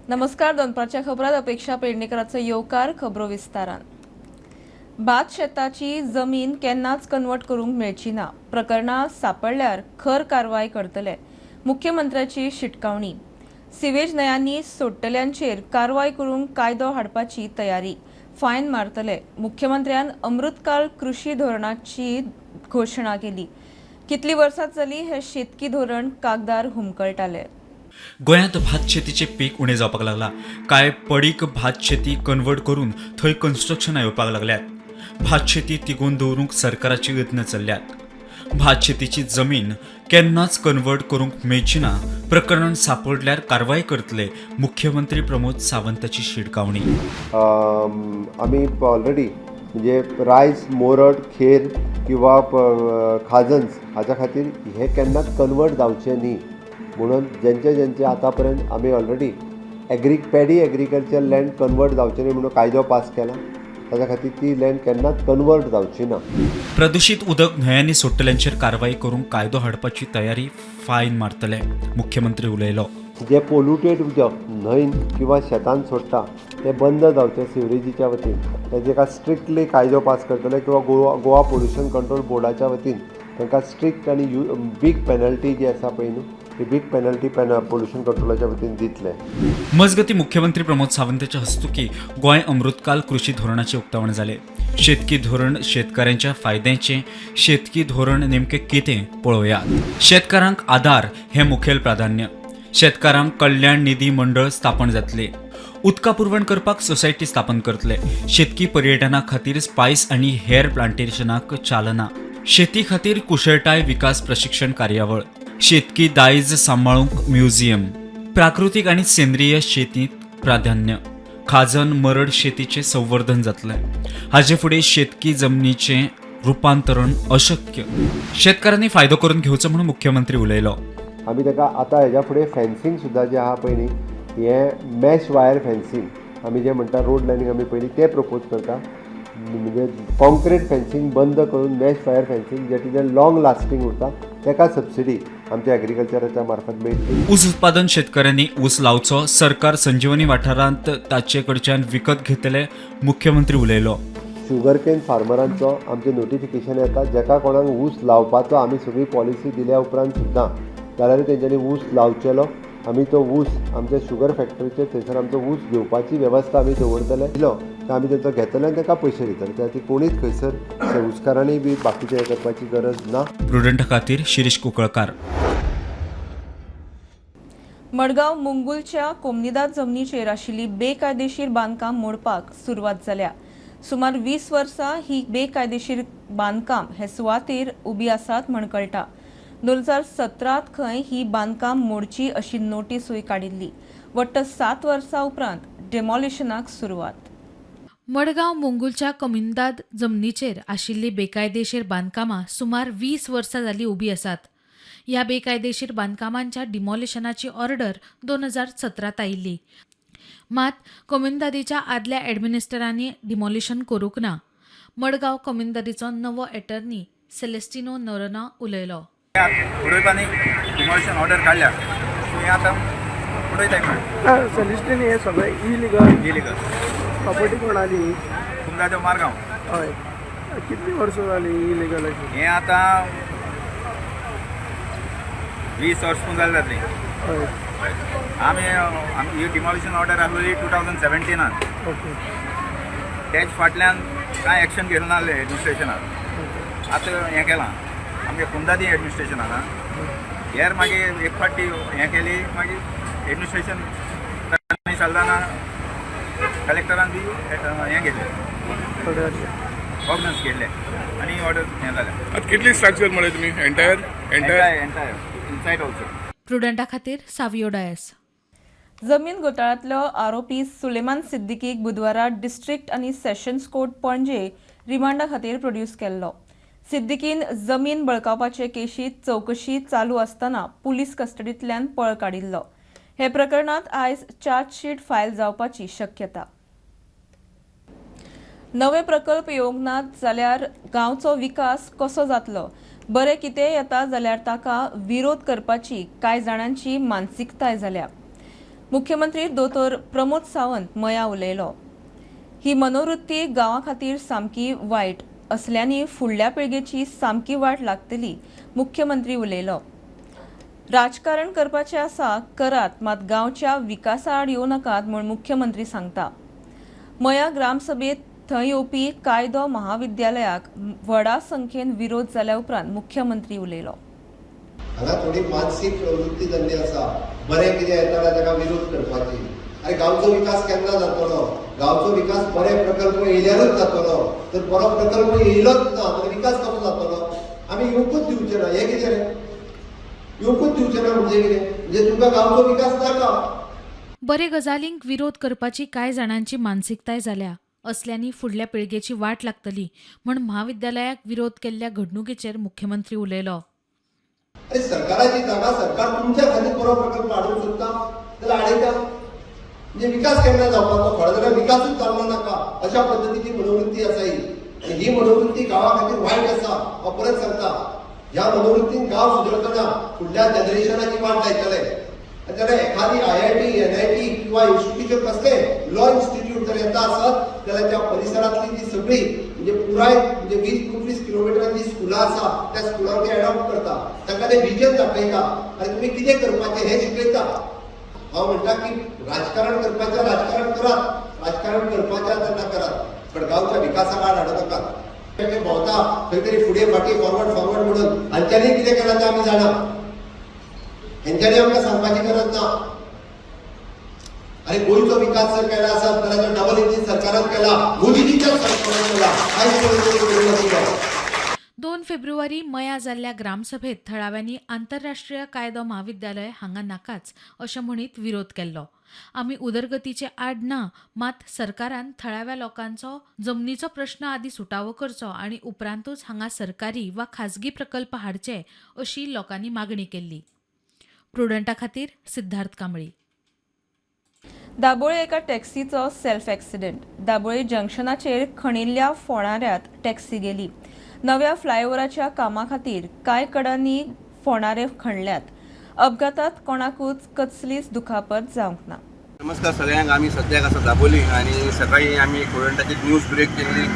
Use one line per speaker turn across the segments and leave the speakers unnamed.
नमस्कार. दोनपारच्या खबरात अपेक्षा पेडणेकरांचो येवकार. खबरो विस्तारान. भात शेताची जमीन केन्नाच कन्वर्ट करूंक मेळची ना. प्रकरणां सापडल्यार खर कारवाय करतले. मुख्यमंत्र्याची शिटकावणी. सिवेज न्हयांनी सोडटल्यांचेर कारवाय करूंक कायदो हाडपाची तयारी. फायन मारतले. मुख्यमंत्र्यान अमृतकाल कृषी धोरणाची घोशणा केली. कितली वर्सां जाली हे शेतकी धोरण कागदार हुमकळटाले.
गोंयांत भात शेतीचे पीक उणें जावपाक लागला. कांय पडीक भात शेती कन्वर्ट करून थंय कन्स्ट्रक्शनां येवपाक लागल्यात. भात शेती तिगोवन दवरूंक सरकाराची यत्न चल्ल्यात. भात शेतीची जमीन केन्नाच कन्वर्ट करूंक मेळची ना. प्रकरण सापडल्यार कारवाय करतले. मुख्यमंत्री प्रमोद सावंताची शिटकावणी.
आम्ही ऑलरेडी म्हणजे रायस, मोरड, खेर किंवा खाजन्स हाच्या खातीर हे केन्नाच कन्वर्ट जावचे न्ही म्हणून ज्यांचे आतापर्यंत आम्ही already paddy agriculture land convert जावचे न्ही म्हणून कायदो पास केला. ताच्या खातीर ती लँड केन्नाच कन्वर्ट जावची ना.
प्रदूषित उदक न्हयांनी सोडटल्यांचेर कारवाय करूंक कायदो हाडपाची तयारी. फायन मारतले. मुख्यमंत्री उलयलो.
जे पोल्युटेड उदक न्हंयन किंवा शेतान सोडटा ते बंद जावचे सिवरेजीच्या वतीन. ताका स्ट्रिक्टली कायदो पास करतले किंवा गोवा पोल्युशन कंट्रोल बोर्डाच्या वतीन तांकां स्ट्रिक्ट आनी बीग पेनल्टी जी आसा पळय न्हू ही बीग पेनल्टी पोल्युशन कंट्रोलाच्या वतीन दितले.
मजगती मुख्यमंत्री प्रमोद सावंताच्या हस्तुकी गोंय अमृतकाल कृषी धोरणाचे उक्तावण जाले. शेतकी धोरण शेतकऱ्यांच्या फायद्याचे. शेतकी धोरण नेमके कितें पळोवयात. शेतकारांक आधार हे मुखेल प्राधान्य. शेतकारांक कल्याण निधी मंडळ स्थापन जातले. उदका पुरवण करपाक सोसायटी स्थापन करतले. शेतकी पर्यटना खातीर स्पायस आनी हेर प्लांटेशनाक चालना. शेती खातीर कुशळटाय विकास प्रशिक्षण कार्यावळ. शेतकी दायज सांबाळूंक म्युझियम. प्राकृतीक आनी सेंद्रीय शेतीत प्राधान्य. खाजन मरड शेतीचे संवर्धन जातले. हाचे फुडें शेतकी जमनीचे रुपांतरण अशक्य. शेतकारांनी फायदो करून घेवचो म्हणून मुख्यमंत्री उलयलो.
आमी ताका आतां हेज्या फुडें फेन्सींग सुद्दां जें आहा पळय न्ही हें मॅश वायर फेन्सींग आमी जें म्हणटा रोड लायनींग आमी पयलीं तें प्रपोज करता. म्हणजे कॉन्क्रीट फेन्सींग बंद करून मॅश वायर फेन्सींग जें लॉंग लास्टींग उरता ताका सबसिडी आमच्या एग्रीकल्चराच्या मार्फत मेळटली.
ऊस उत्पादन शेतकऱ्यांनी ऊस लावचो. सरकार संजीवनी वाठारांत ताचे कडच्यान विकत घेतले. मुख्यमंत्री उलयलो.
शुगर केन फार्मरांचो आमचें नोटिफिकेशन येता जेका कोणाक ऊस लावपाचो आमी सगळी पॉलिसी दिल्या उपरांत सुद्दां जाल्यार तेंच्यांनी ऊस लावचेलो. आमी तो ऊस आमच्या शुगर फॅक्टरीचेर थंयसर आमचो ऊस घेवपाची वेवस्था आमी दवरतले. दिलो तर आमी तेंचो घेतले आनी ताका पयशे दितले. त्या खातीर कोणीच खंयसर ऊसकारांनी बी बाकीचें हें करपाची गरज ना.
प्रुडंटा खातीर शिरीष कुंकळकार.
मडगांव मुंगुलच्या कोमनिदाद जमनीचेर आशिल्ली बेकायदेशीर बांदकाम मोडपाक सुरवात जाल्या. सुमार 20 वर्सां ही बेकायदेशीर बांदकाम हे सुवातेर उबी आसात म्हण कळटा. 2017 खंय ही बांदकाम मोडची अशी नोटीसूय काडिल्ली. वट्ट 7 वर्सां उपरांत डेमॉलिशनाक सुरवात.
मडगांव मुंगुलच्या कमिंदाद जमनीचेर आशिल्ली बेकायदेशीर बांदकामां सुमार 20 वर्सां जालीं उबी आसात. ह्या बेकायदेशीर बांदकामांच्या डिमॉलिशनाची ऑर्डर 2017 आयिल्ली. मात कमिंदादीच्या आदल्या एडमिनिस्ट्रांनी डिमॉलिशन करूंक ना. मडगांव कमिंदादीचो नवो एटर्नी सेलेस्टिनो नोरोना उलयलो.
उडोवपानी डिमॉलिशन ऑर्डर काडल्या तुमी आतां उडयताय
सेलिस्टीन हे सगळें इलिगल प्रॉपर्टी कोणाली
तुमकां मारगांव.
हय कितली वर्सां जाली इलिगल अशी.
हें आतां 20 वर्सां जाली जातली.
हय
आमी ही डिमॉलिशन ऑर्डर आहली 2017.
ओके
तेच फाटल्यान कांय एक्शन घेतलें नासलें एडमिनिस्ट्रेशनान. आतां हें केलां आमगे कुंदादी एडमिनिस्ट्रेशनान. हेर मागीर एक फाटी हें केली मागीर एडमिनिस्ट्रेशन चलताना कलेक्टरान बी हें घेतलें ऑर्डनन्स घेतले आनी ऑर्डर हें जालें.
आता कितली स्ट्रक्चर म्हळें तुमी एंटायर
इनसायड ऑल्सो.
प्रुडंटा खातीर सावियो डायस.
जमीन घोटाळ्यांतलो आरोपी सुलेमान सिद्दीकीक बुधवारा डिस्ट्रिक्ट आनी सेशन्स कोर्ट पणजे रिमांडा खातीर प्रोड्यूस केल्लो. सिद्दीकीन जमीन बळकावपाचे केशींत चवकशी चालू आसतना पुलीस कस्टडींतल्यान पळ काडिल्लो. हे प्रकरणांत आयज चार्जशीट फायल जावपाची शक्यता. नवे प्रकल्प येवंक नात जाल्यार गांवचो विकास कसो जातलो. बरें कितें येता जाल्यार ताका विरोध करपाची कांय जाणांची मानसिकताय जाल्या. मुख्यमंत्री दोतोर प्रमोद सावंत मया उलयलो. ही मनोवृत्ती गांवा खातीर सामकी वायट असल्यानी फुडल्या पिळगेची सामकी वाट लागतली. मुख्यमंत्री उलयलो. राजकारण करपाचें आसा करात, मात गांवच्या विकासा आड येवं नाकात म्हूण मुख्यमंत्री सांगता. मया ग्रामसभेत थंय येवपी कायदो महाविद्यालयाक व्हडा संख्येन विरोध जाल्या उपरांत मुख्यमंत्री उलयलो.
हांगा थोडी मानसीक प्रवृत्ती जाल्ली आसा. बरें कितें येताना ताका विरोध करपाची. अरे गांवचो विकास केन्ना जातलो? गांवचो विकास बरे प्रकल्प येयल्यारूच जातलो. तर बरो प्रकल्प येयलोच ना तर विकास कसो जातलो? आमी येवकूच दिवचे ना. हें कितें रे? येवकूच दिवचे ना म्हणजे कितें? म्हणजे तुमकां गांवचो विकास नाका.
बरे गजालींक विरोध करपाची कांय जाणांची मानसिकताय जाल्या असल्यानी फुडल्या पिळगेची वाट लागतली म्हूण महाविद्यालयाक विरोध केल्ल्या घडणुकेचेर मुख्यमंत्री उलयलो.
अरे सरकाराची जागा सरकार तुमच्या खातीर बरो प्रकल्प हाडूंक सोदता जाल्यार हाडयता. म्हणजे विकास केन्ना जावपाचो? थोडे जाल्यार विकासूच जावंक नाका अशा पद्दतीची मनोवृत्ती आसा ही. आनी ही मनोवृत्ती गांवा खातीर वायट आसा. हांव परत सांगता, ह्या मनोवृत्तीन गांव सुदरतना फुडल्या जनरेशनाची वाट लायतले. जाल्यार एखादी IIT, NIT किंवा इन्स्टिट्यूट कसले लॉ इन्स्टिट्यूट जर येता आसत जाल्यार त्या परिसरांतली जी सगळी म्हणजे पुराय म्हणजे 20-25 किलोमिटरांची स्कुलां आसा त्या स्कुलांक ते एडॉप्ट करता. तांकां ते विजन दाखयता आनी तुमी कितें करपाचें हें शिकयता. हांव म्हणटा की राजकारण करपाचें राजकारण करात, राजकारण करपाचें तेन्ना करात, पण गांवच्या विकासा आड हाडूं नाकात. ते भोंवता खंय तरी फुडें फाटीं फॉरवर्ड म्हणून हांच्यांनी कितें केलां तें आमी जाणा. हेंच्यांनी आमकां सांगपाची गरज ना. अरे गोंयचो विकास जर केला आसत जाल्यार तो डबल इंजीन सरकारान केला, मोदीजीच्या सरकारान केला. आयज
2 फेब्रुवारी मया जाल्ल्या ग्रामसभेत थळाव्यांनी आंतरराष्ट्रीय कायदो महाविद्यालय हांगा नाकाच अशें म्हणीत विरोध केल्लो. आमी उदरगतीचे आड ना, मात सरकारान थळाव्या लोकांचो जमनीचो प्रश्न आदी सुटावो करचो आनी उपरांतूच हांगा सरकारी वा खाजगी प्रकल्प हाडचे अशी लोकांनी मागणी केल्ली. प्रुडंटा खातीर सिद्धार्थ कांबळी.
दाबोळे एका टॅक्सीचो सेल्फ एक्सिडेंट. दाबोळे जंक्शनाचेर खणिल्ल्या फोंडाऱ्यांत टॅक्सी गेली. नव्या फ्लायओव्हराच्या कामा खातीर कांय कडांनी फोंडारे खणल्यात. अपघातात कोणाकूच कसलीच दुखापत जावंक ना.
नमस्कार सगळ्यांक. आमी सद्याक आसा दाबोली आनी सकाळी आमी प्रुडंटाची न्यूज ब्रेक केल्ली.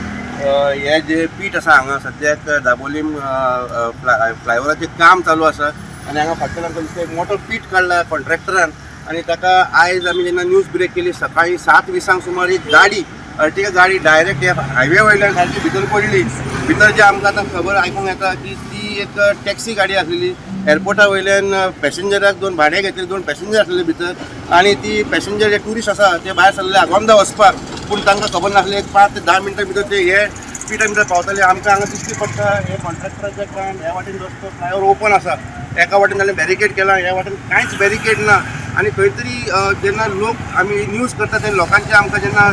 हे जे पीट आसा हांगा सद्याक दाबोली फ्लायओव्हराचें काम चालू आसा आनी हांगा फाटल्यान आमकां एक मोठो पीट काडला कॉन्ट्रॅक्टरान आनी ताका आयज आमी जेन्ना न्यूज ब्रेक केली सकाळी 7:20 सुमार एक गाडी अर्टिगा गाडी डायरेक्ट ह्या हायवे वयल्यान सारकी भितर पडली. भितर जे आमकां आतां खबर आयकूंक येता की ती एक टॅक्सी गाडी आसलेली. एअरपोर्टा वयल्यान पॅसेंजराक 2 भाडे घेतले, 2 पॅसेंजर आसलेले भितर आनी ती पॅसेंजर जे ट्युरिस्ट आसा ते भायर सरले आगोंदा वचपाक, पूण तांकां खबर नासलें एक 5 ते 10 मिनटां भितर ते हे पिटा भितर पावतले. आमकां हांगा दिश्टी पडटा हे कॉन्ट्रॅक्टराचें काम. ह्या वाटेन रस्तो फ्लायओव्हर ओपन आसा, एका वाटेन जाल्यार बॅरिकेड केला, ह्या वाटेन कांयच बॅरिकेड ना. आनी खंय तरी जेन्ना लोक आमी न्यूज करता ते लोकांचे आमकां जेन्ना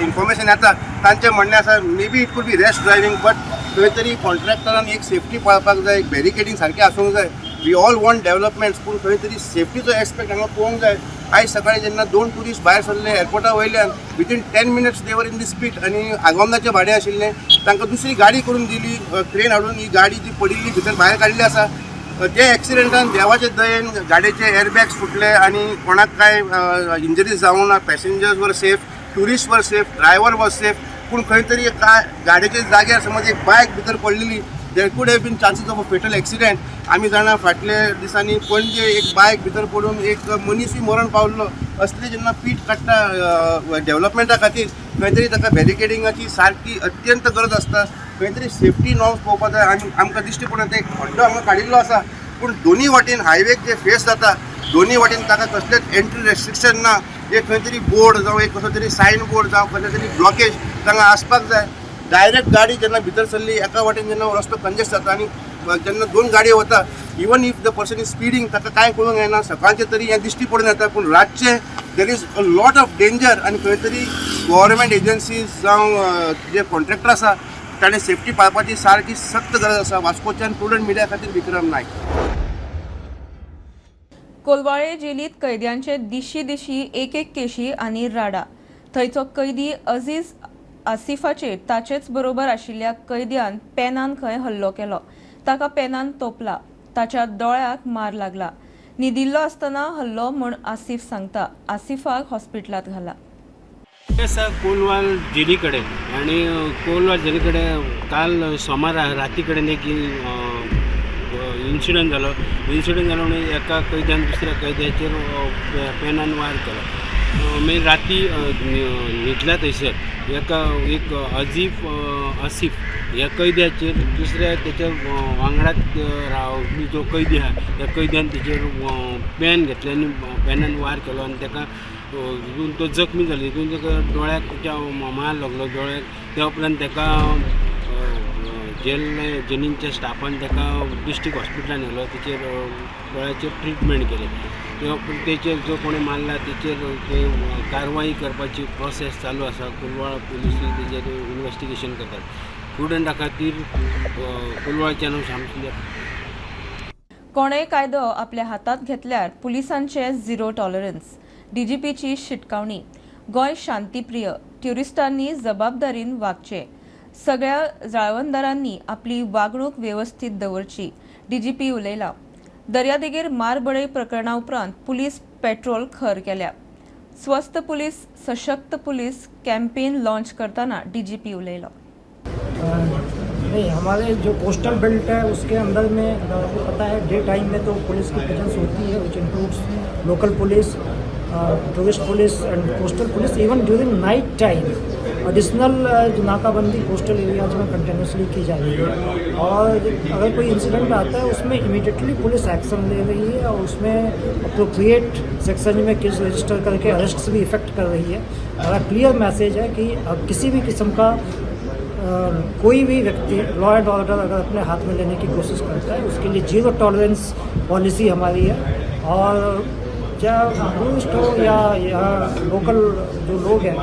इन्फॉर्मेशन येता तांचें म्हणणें आसा may be it could be rash driving, but खंय तरी कॉन्ट्रॅक्टरान एक सेफ्टी पळोवपाक जाय, एक बॅरिकेडींग सारकें आसूंक जाय. वी ऑल वॉन्ट डेव्हलपमेंट्स, पूण खंय तरी सेफ्टीचो एस्पेक्ट हांगा पळोवंक जाय. आयज सकाळी जेन्ना 2 टुरिस्ट भायर सरले एअरपोर्टा वयल्यान विथीन 10 मिनट्स दे वर इन दी स्पीड आनी आगोंदाचें भाडें आशिल्लें, तांकां दुसरी गाडी करून दिली. क्रेन हाडून ही गाडी जी पडिल्ली भितर भायर काडली आसा. त्या एक्सिडेंटान देवाचे दयेन गाडयेचे एअरबॅग्स फुटले आनी कोणाक कांय इंजरीज जावंक ना. पॅसेंजर्स वर सेफ, टुरिस्ट वर सेफ, ड्रायव्हर वर सेफ. पूण खंय तरी गाडयेच्या जाग्यार समज एक बायक भितर पडलेली, there could have been chances of a fatal accident. आमी जाणा फाटल्या दिसांनी पणजे एक बायक भितर पडून एक मनीसूय मरण पावल्लो. असले जेन्ना पीट काडटा डेव्हलपमेंटा खातीर खंय तरी ताका बॅरिकेडिंगाची सारकी अत्यंत गरज आसता. खंय तरी सेफ्टी नॉर्म्स पळोवपाक जाय. आनी आमकां दिश्टी पडटा ते खड्डो हांगा काडिल्लो आसा, पूण दोनी वाटेन हायवेक जे फेस जाता दोनी वाटेन ताका कसलेच एंट्री रेस्ट्रिक्शन ना. एक खंय तरी बोर्ड जावं एक कसो तरी सायन बोर्ड जावं कसले तरी ब्लॉकेज तांकां आसपाक जाय. डायरेक्ट गाडी जेन्ना भितर सरली एका वाटेन जेन्ना रस्तो कंजेस्ट जाता आनी जेन्ना 2 गाडयो वता, even if the person is speeding ताका कांय कळूंक येना. सकाळचें तरी हें दिश्टी पडून येता, पूण रातचें there is a lot of danger. आनी खंय तरी गव्हर्मेंट एजन्सीज जावं जे कॉन्ट्रॅक्टर आसा ताणें सेफ्टी पाळपाची सारकी सक्त गरज आसा. वास्कोच्यान प्रुडंट मिडिया खातीर विक्रम नायक.
कोलवाळे जेलींत कैद्यांचे दिशी एक केशी आनी राडा. थंयचो कैदी अजीज आसिफाचेर ताचेच बरोबर आशिल्ल्या कैद्यान पेनान खंय हल्लो केलो. ताका पेनान तोपला. ताच्या दोळ्याक मार लागला. न्हिदिल्लो आसतना हल्लो म्हूण आसिफ सांगता. आसिफाक हॉस्पिटलांत घाला.
सर कोलवाल जेली कडेन आणि कोलवाल जेली कडेन काल सोमार राती कडेन एक इन्सिडंट जालो म्हणून एका कैद्यान दुसऱ्या कैद्याचेर पेनान वार केलो. मागीर राती न्हिदल्या थंयसर एक आसिफ ह्या कैद्याचेर दुसऱ्या तेच्या वांगडात जो कैदी आहा त्या कैद्यान तेचेर पेन घेतलें आनी पेनान वार केलो आनी ताका हितून तो जखमी जालो. हितून ताका दोळ्याक तेच्या मार लागलो दोळ्याक. त्या उपरांत ताका जेनीच्या स्टाफान ताका डिस्ट्रिक्ट हॉस्पिटलान व्हेलो. तेचेर दोळ्याचेर ट्रिटमेंट केलें. त्या उपरांत तेचेर जो कोणें मारला तेचेर कारवाई करपाची प्रोसेस चालू आसा. कोलवाळ पुलीस तेचेर इन्वेस्टिगेशन करतात. स्टुडंटा खातीर कोलवाळच्यान हांव सांगतलें
कोणेय कायदो आपल्या हातांत घेतल्यार पुलिसांचे झिरो टॉलरन्स. डीजीपीची शिटकावणी. गोंय शांतीप्रिय. ट्युरिस्टांनी जबाबदारीन वागचें. सगळ्या जाळवणदारांनी आपली वागणूक वेवस्थीत दवरची. डीजीपी उलयला. दर्यादेगेर मारबळी प्रकरणा उपरांत पुलीस पेट्रोल खर केल्या. स्वस्थ पुलीस सशक्त पुलीस कॅम्पेन लॉन्च करताना डीजीपी उलयलो.
नहीं, हमारे जो कोस्टल बेल्ट है उसके अंदर में आपको पता है डे टाइम में तो पुलिस की प्रेजेंस होती है, which includes local police, tourist police end coastal police. Even during Knight time additional जो नाकाबंदी कोस्टल एरियाज में कंटिन्यूसली की जा रही है. और अगर कोई इंसिडेंट आता है उसमें इमीडिएटली पुलिस एक्शन ले रही है और उसमें अप्रोप्रिएट सेक्शन में केस रजिस्टर करके अरेस्ट भी इफेक्ट कर रही है. हमारा क्लियर मैसेज है कि अब किसी भी किस्म का कोई भी व्यक्ति लॉ एंड ऑर्डर अगर अपने हाथ में लेने की कोशिश करता है उसके लिए जीरो टॉलरेंस पॉलिसी हमारी है. और चाहे टूरिस्ट हो या लोकल जो लोग हैं,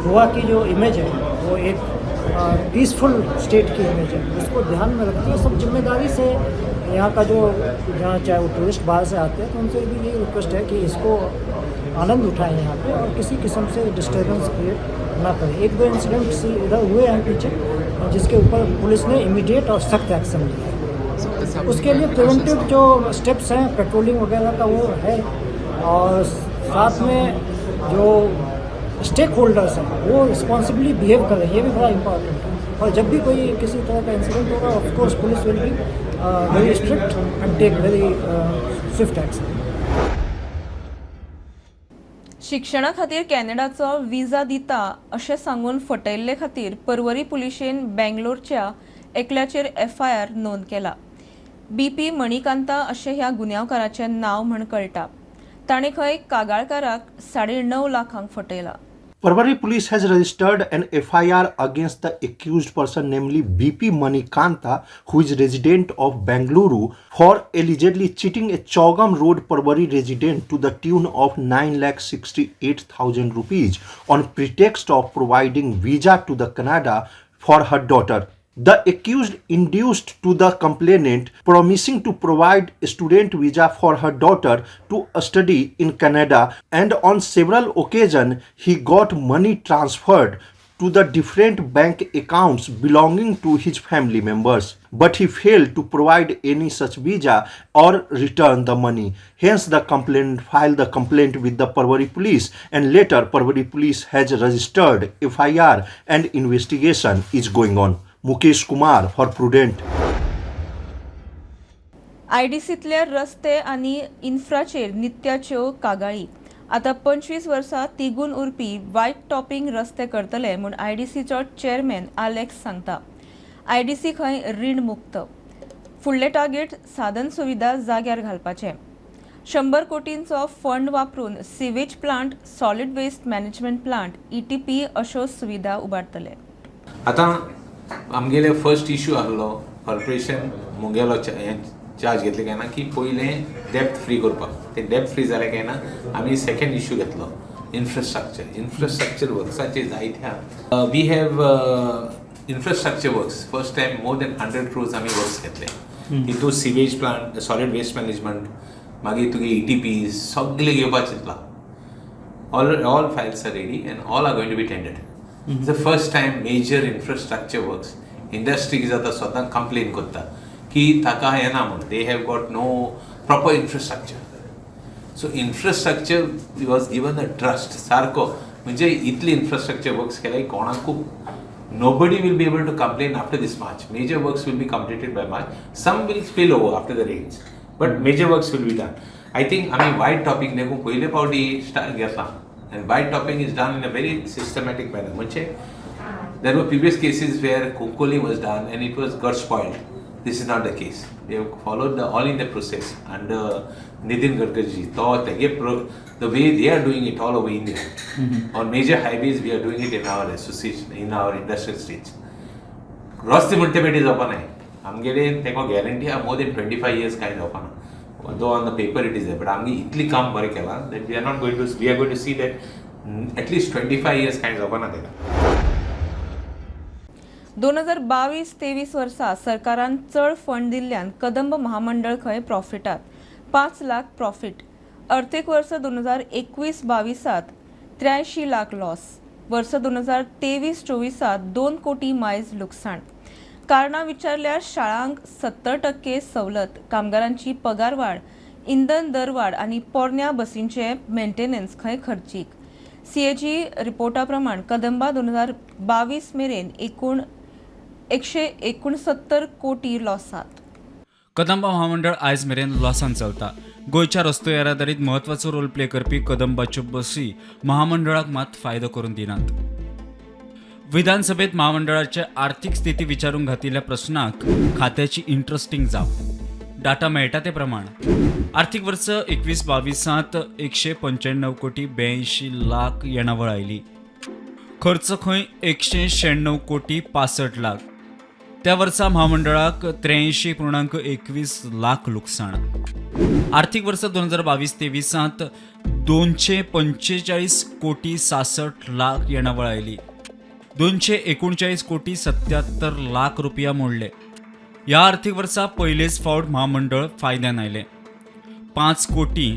गोवा की जो इमेज है वो एक पीसफुल स्टेट की इमेज है, उसको ध्यान में रखते हुए सब जिम्मेदारी से यहाँ का जो जहाँ चाहे वो टूरिस्ट बाहर से आते हैं तो उनसे भी यही रिक्वेस्ट है कि इसको आनंद उठाएं यहाँ पे और किसी किस्म से डिस्टर्बेंस क्रिएट ना करें. एक दो इंसिडेंट इधर हुए हैं पीछे जिसके ऊपर पुलिस ने इमीडिएट और सख्त एक्शन लिया है. उसके लिए प्रिवेंटिव जो स्टेप्स हैं पेट्रोलिंग वगैरह का वो है. और साथ में जो स्टेक होल्डर्स हैं वो रिस्पॉन्सिबली बिहेव करें, ये भी बड़ा इंपॉर्टेंट है. और जब भी कोई किसी तरह का इंसिडेंट होगा of course police will be very strict and take very swift action.
शिक्षणा खातीर कॅनडाचो विजा दिता अशें सांगून फटयल्ले खातीर पर्वरी पुलिशेन बेंगलोरच्या एकल्याचेर FIR नोंद केला. BP मणिकांता अशें ह्या गुन्यांवकाराचें नांव म्हण कळटा. ताणें खंय कागाळकाराक 9.5 लाखांक फटयला.
Parwari police has registered an FIR against the accused person, namely BP Manikanta, who is resident of Bengaluru, for allegedly cheating a Chaugam Road Parwari resident to the tune of 9,68,000 rupees on pretext of providing visa to the Canada for her daughter. The accused induced to the complainant promising to provide a student visa for her daughter to study in Canada, and on several occasions he got money transferred to the different bank accounts belonging to his family members, but he failed to provide any such visa or return the money. Hence the complainant filed the complaint with the Parwari police, and later Parwari police has registered FIR and investigation is going on. Mukesh Kumar for Prudent.
IDCतले रस्ते आनी इन्फ्राचेर नित्याच्यो कागाळी. आतां 25 वर्सां तिगून उरपी white topping रस्ते करतले म्हूण IDCचो चेअरमॅन आलेक्स सांगता. IDC खंय रीण मुक्त. फुडले टार्गेट साधन सुविधा जाग्यार घालपाचे. 100 कोटींचो फंड वापरून sewage plant, solid waste management plant ETP अश्यो सुविधा उबारतले.
आतां आमगेले फर्स्ट इश्यू आहलो कॉर्पोरेशन मुगेलो चार्ज घेतले काय ना की पयलें डेप्थ फ्री करपाक. ते डेप्थ फ्री जाले काय ना आमी सेकंड इश्यू घेतलो इन्फ्रास्ट्रक्चर वर्क्साचे जायत्या. We have infrastructure works first time more than 100 crores आमी वर्क्स घेतले. हितून sewage plant, solid waste management, मागीर तुगे ETP सगळे घेवपाक Chintala. All files are ready and all are going to be tendered. It's the first time major infrastructure works. Industry is आता स्वतः complain करता की ताका येना म्हूण. They have got no proper infrastructure. So infrastructure was given a trust. सारको म्हणजे इतली infrastructure works केले कोणाकू nobody will be able to complain after this March. Major works will be completed by March. Some will spill over after the rains, but major works will be done. I think आम्ही white topping देखो पहिले पावटी start घेतला, and white topping is done in a very systematic manner. म्हणजे there were previous cases where Konkoli was done and it was got spoiled. This is not the case. They have followed all in the process under Nitin Gadkari. The way they are doing it all over India. On major highways, we are doing it in our association, in our industrial states. Rosti multiple is open. I'm getting guarantee more than 25 years kind of open. Although on the paper it is there, but I'm itli काम बरे केला that we are going to see that at least 25 years kind of open.
2022-23 वर्सा सरकारान चड fund दिल्ल्यान कदंब महामंडळ खंय प्रॉफिटात 5 लाख प्रॉफिट. अर्थीक वर्स 2021-22 83 लाख लॉस. वर्स 2023-24 2 कोटी मायज लुकसाण. कारणां विचारल्यार शाळांक 70% सवलत, कामगारांची पगारवाड, इंधन दरवाड आनी पोरण्या बसींचे मेंटेनन्स खंय खर्चीक. सीएजी रिपोर्टा प्रमाण कदंबा 2022 मेरेन एकूण 169 कोटी लॉसात.
कदंबा महामंडळ आयज मेरेन लॉसान चलता. गोंयच्या रस्तो येरादारीत महत्वाचो रोल प्ले करपी कदंबाच्यो बसी महामंडळाक मात फायदो करून दिनात. विधानसभेत महामंडळाचे आर्थीक स्थिती विचारूंक घातिल्ल्या प्रस्नाक खात्याची इंटरेस्टिंग जाप. डाटा मेळटा ते प्रमाण आर्थीक वर्स 21-22 195 कोटी 82 लाख येणावळ आयली. खर्च खंय 196 कोटी 65 लाख. त्या वर्सा महामंडळाक 83.21 लाख लुकसाण. आर्थीक वर्स 2022-23 245 कोटी 66 लाख येणावळ आयली. 239 कोटी 77 लाख रुपया मोडले. ह्या आर्थीक वर्सा पयलेच फावट महामंडळ फायद्यान आयले. 5 कोटी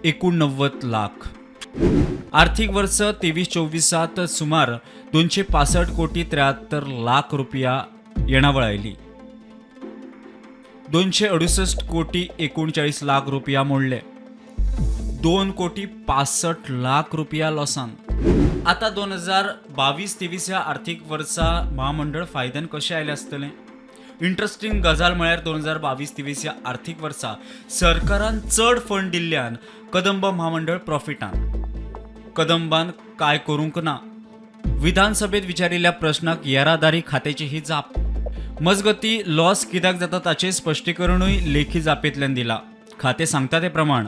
89 लाख. आर्थीक वर्स 23-24 सुमार 265 कोटी 73 लाख रुपया येणावळ आयली. 268 कोटी 39 लाख रुपया मोडले. 2 कोटी 65 लाख रुपया लॉसान. आता 2022-23 ह्या आर्थीक वर्सा महामंडळ फायद्यान कशें आयले आसतलें? इंटरेस्टिंग गजाल म्हळ्यार 2022-23 ह्या आर्थीक वर्सा सरकारान चड फंड दिल्ल्यान कदंब महामंडळ प्रॉफिटान. कदंबान काय करूंक ना. विधानसभेत विचारिल्ल्या प्रश्नाक येरादारी खात्याची ही जाप. मजगती लॉस कित्याक जाता ताचें स्पश्टीकरणूय लेखी जापेंतल्यान दिला. खातें सांगता ते प्रमाण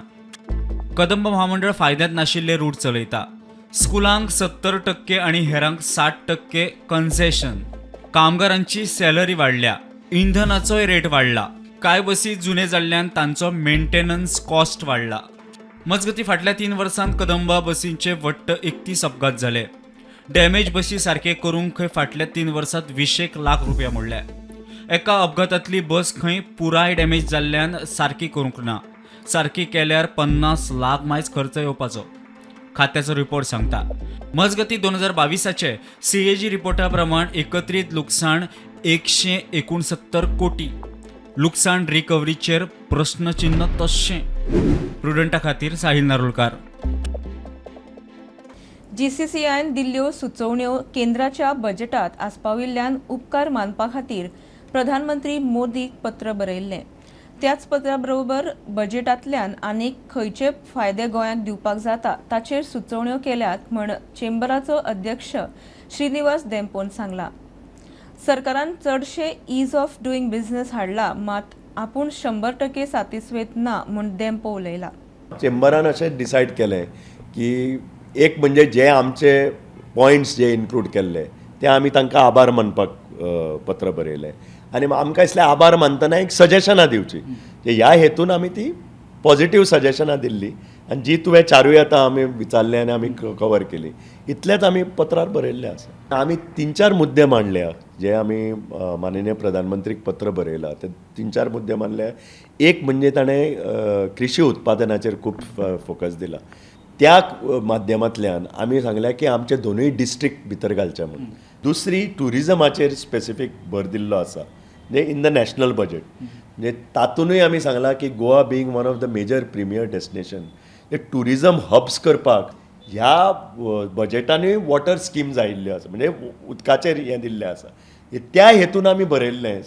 कदंब महामंडळ फायद्यांत नाशिल्ले रूट चलयता. स्कुलांक 70% आनी हेरांक 60% कन्सेशन. कामगारांची सॅलरी वाडल्या. इंधनाचोय रेट वाडला. कांय बसी जुने जाल्ल्यान तांचो मेंटेनन्स कॉस्ट वाडला. मजगती फाटल्या 3 वर्सांत कदंबा बसींचे वट्ट 31 अपघात जाले. डॅमेज बसी सारखे करूंक खंय फाटल्या 3 वर्सांत 20 लाख रुपया मोडल्या. एका अपघातांतली बस खंय पुराय डॅमेज जाल्ल्यान सारकी करूंक ना. सारकी केल्यार 50 लाख मायज खर्च येवपाचो, खात्याचो रिपोर्ट सांगता. मजगती 2022चे सीएजी रिपोर्टा प्रमाण एकत्रीत लुकसाण 169 कोटी. लुकसाण रिकव्हरीचेर प्रश्नचिन्ह तश्शें. प्रुडंटा खातीर साहिल नारोलकार.
जीसीसीआयन दिल्ल्यो सुचोवण्यो केंद्राच्या बजेटात आस्पाविल्ल्यान उपकार मानपा खातीर प्रधानमंत्री मोदीक पत्र बरयल्लें. त्याच पत्रा बरोबर बजेटांतल्यान आनीक खंयचे फायदे गोंयाक दिवपाक जाता ताचेर सुचोवण्यो केल्यात म्हण चेंबराचो अध्यक्ष श्रीनिवास देंपोन सांगला. सरकारान चडशे ईज ऑफ डुईंग बिझनेस हाडला, मात आपूण 100% सातिस्वेत ना म्हूण देंपो उलयला.
चेंबरान अशें डिसायड केलें की एक म्हणजे जे आमचे पॉयंट्स जे इन्क्लूड केल्ले ते आमी तांकां आभार मानपाक पत्र बरयलें. आनी आमकां दिसलें आभार मानतना एक सजेशनां दिवची. ह्या हेतून आमी ती पॉझिटिव्ह सजेशनां दिल्ली आनी जी तुवें चारूय आतां आमी विचारले आनी आमी कवर केली. इतलेंच आमी पत्रार बरयल्लें आसा. आमी 3-4 मुद्दे मांडल्या जे आमी माननीय प्रधानमंत्रीक पत्र बरयलां. ते 3-4 मुद्दे मांडले. एक म्हणजे ताणें कृशी उत्पादनाचेर खूब फोकस दिला. त्या माध्यमांतल्यान आमी सांगलें की आमचे दोनूय डिस्ट्रिक्ट भितर घालचे म्हणून. दुसरी टुरिजमाचेर स्पेसिफीक भर दिल्लो आसा म्हणजे इन द नॅशनल बजेट. म्हणजे तातूंतय आमी सांगलां की Goa being one of the major premier destination हे टुरिजम हब्स करपाक ह्या बजेटानूय वॉटर स्किम्स आयिल्ल्यो आसा म्हणजे उदकाचेर हें दिल्लें आसा त्या हेतून आमी बरयल्लें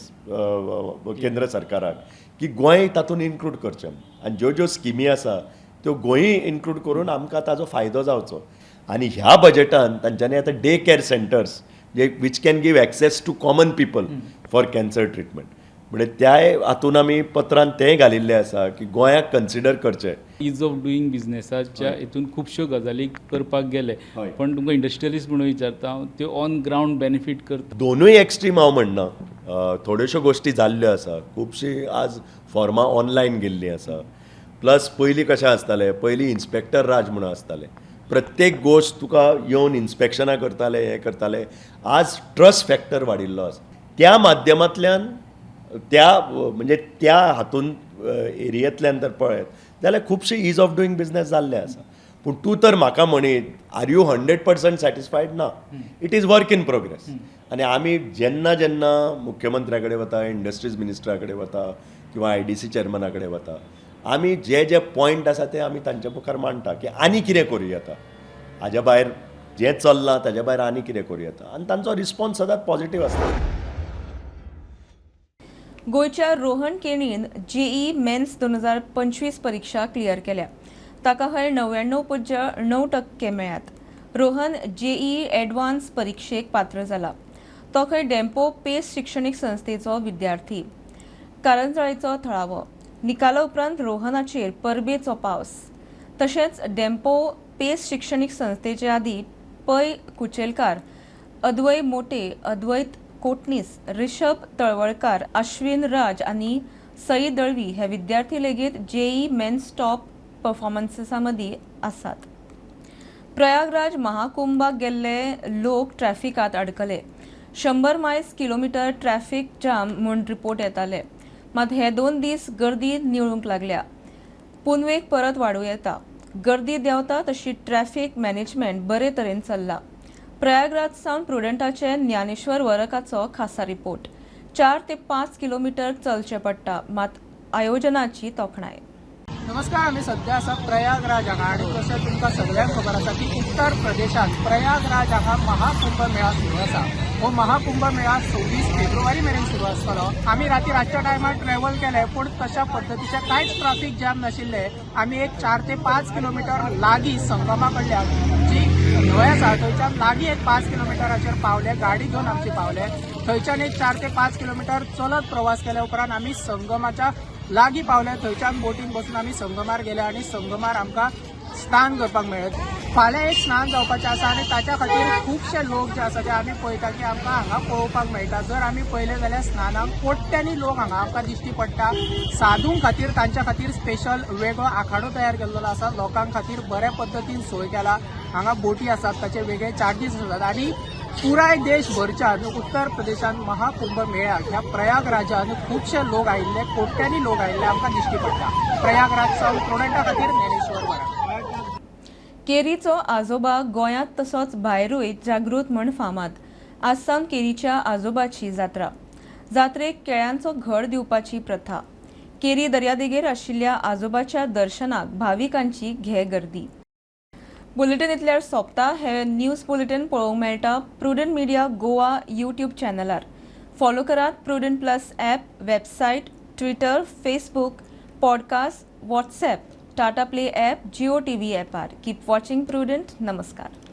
केंद्र सरकाराक की गोंय तातूंत इन्क्लूड करचें आनी ज्यो ज्यो स्किमी आसा त्यो गोंयय इन्क्लूड करून आमकां ताजो फायदो जावचो आनी ह्या बजेटान तांच्यांनी आतां डे केअर सेंटर्स जे which can give access to common people for cancer treatment म्हणजे त्याय हातून आमी पत्रांत तेंय घालिल्लें आसा की गोंयाक कन्सिडर करचें
इज ऑफ डुईंग बिझनेसाच्या हितून खुबश्यो गजाली करपाक गेले
हय.
पण तुमकां इंडस्ट्रियलिस्ट म्हणून विचारता हांव त्यो ऑन ग्रावंड बेनिफीट करता
दोनूय एक्स्ट्रीम हांव म्हणना थोड्योश्यो गोश्टी जाल्ल्यो आसा खुबशीं आज फॉर्मां ऑनलायन गेल्लीं आसा प्लस पयलीं कशें आसतालें पयलीं इन्स्पेक्टर राज म्हणून आसतालें प्रत्येक गोश्ट तुका येवन इन्स्पेक्शनां करताले हें करताले आज ट्रस्ट फॅक्टर वाडिल्लो आसा त्या माध्यमांतल्यान त्या म्हणजे त्या हातून एरियेंतल्यान तर पळयत जाल्यार खुबशे इज ऑफ डुईंग बिझनेस जाल्ले आसा पूण तूं तर म्हाका म्हणीत आर यू 100% सॅटिस्फायड ना it is work in progress आनी आमी जेन्ना जेन्ना मुख्यमंत्र्या कडेन वता इंडस्ट्रीज मिनिस्टरा कडेन वता किंवा IDC चेअरमॅना कडेन वता आमी जे पॉयंट आसा ते आमी तांच्या मुखार मांडटा की आनी कितें करूं येता हाज्या भायर जें चल्लां ताज्या भायर आनी कितें करूं येता आनी तांचो रिस्पॉन्स सदांच पॉझिटिव्ह आसता
गोंयच्या रोहन केणीन JEE मेन्स 2025 परीक्षा क्लियर केल्या ताका हेर 99.9% मेळ्ळ्यात रोहन JEE एडवान्स परीक्षेक पात्र जाला तो खंय डेम्पो पेस शिक्षणीक संस्थेचो विद्यार्थी कारंजळेचो थळावो निकाला उपरांत रोहनाचेर परबेचो पावस तशेंच डेम्पो पेस शिक्षणीक संस्थेचे आदी पै कुचेलकार अद्वै मोटे अद्वैत कोटनीस रिषभ तळवळकार अश्विन राज आनी सई दळवी हे विद्यार्थी लेगीत JEE मेन्स टॉप परफॉर्मन्सेसा मदीं आसात प्रयागराज महाकुंभाक गेल्ले लोक ट्रॅफिकात अडकले 100 मायल्स किलोमीटर ट्रॅफिक जाम म्हूण रिपोर्ट येताले मात हे 2 दीस गर्दी निवळूंक लागल्या पुनवेक परत वाडूं येता गर्दी देंवता तशी ट्रॅफिक मॅनेजमेंट बरे तरेन चल्ला प्रयागराज सावन प्रुडंटाचे ज्ञानेश्वर वरकाचो खासा रिपोर्ट 4 ते 5 किलोमीटर चलचें पडटा मात आयोजनाची तोखणाय
नमस्कार आम्ही सध्या आसा प्रयागराज हांगा आणि तशें तुमकां सगळ्यांक खबर आसा की उत्तर प्रदेशात प्रयागराज हांगा महाकुंभ मेळा सुरू आसा हो महाकुंभ मेळा 26 फेब्रुवारी मेरेन सुरू आसतलो आमी रातच्या टायमार ट्रॅव्हल केले पूण तशा पद्दतीचे कांयच ट्रॅफिक जाम नाशिल्ले आमी एक 4 ते 5 किलोमीटर लागीं संगमा कडल्यान जी न्हंय आसा थंयच्यान लागीं एक 5 किलोमिटराचेर पावले गाडी घेवन आमची पावले थंयच्यान एक 4 ते 5 किलोमीटर चलत प्रवास केल्या उपरांत आमी संगमाच्या लागीं पावले थंयच्यान बोटीन बसून आमी संगमार गेले आनी संगमार आमकां स्नान करपाक मेळ्ळें फाल्यां एक स्नान जावपाचें आसा आनी ताच्या खातीर खुबशे लोक जे आसा ते आमी पळयता की आमकां हांगा पळोवपाक मेळटा जर आमी पळयलें जाल्यार स्नानाक कोट्यांनी लोक हांगा आमकां दिश्टी पडटा साधूंक खातीर तांच्या खातीर स्पेशल वेगळो आखाडो तयार केल्लो आसा लोकांक खातीर बऱ्या पद्दतीन सोय केला हांगा बोटी आसात ताचे वेगळे चार्जीस आसात आनी पुराय देशभरच्यान उत्तर प्रदेशान महाकुंभ मेळ्याक ह्या प्रयागराजान खुबशे लोक आयिल्ले कोट्यांनी लोक आयिल्ले आमकां दिश्टी पडटा प्रयागराज सावन प्रुडंटा खातीर ज्ञानेश्वर वराक
केरीचो आजोबा गोंयांत तसोच भायरूय जागृत म्हण फामाद आज सावन केरीच्या आजोबाची जात्रा जात्रेक केळ्यांचो घड दिवपाची प्रथा केरी दर्यादेगेर आशिल्ल्या आजोबाच्या दर्शनाक भाविकांची घे गर्दी बुलेटिन इतल्यार सोंपता हे न्यूज बुलेटिन पळोवंक मेळटा प्रुडंट मिडिया गोवा यूट्यूब चॅनलार फॉलो करात Prudent plus app website Twitter Facebook podcast WhatsApp Tata Play app Jio TV ॲपार कीप वॉचिंग प्रुडंट नमस्कार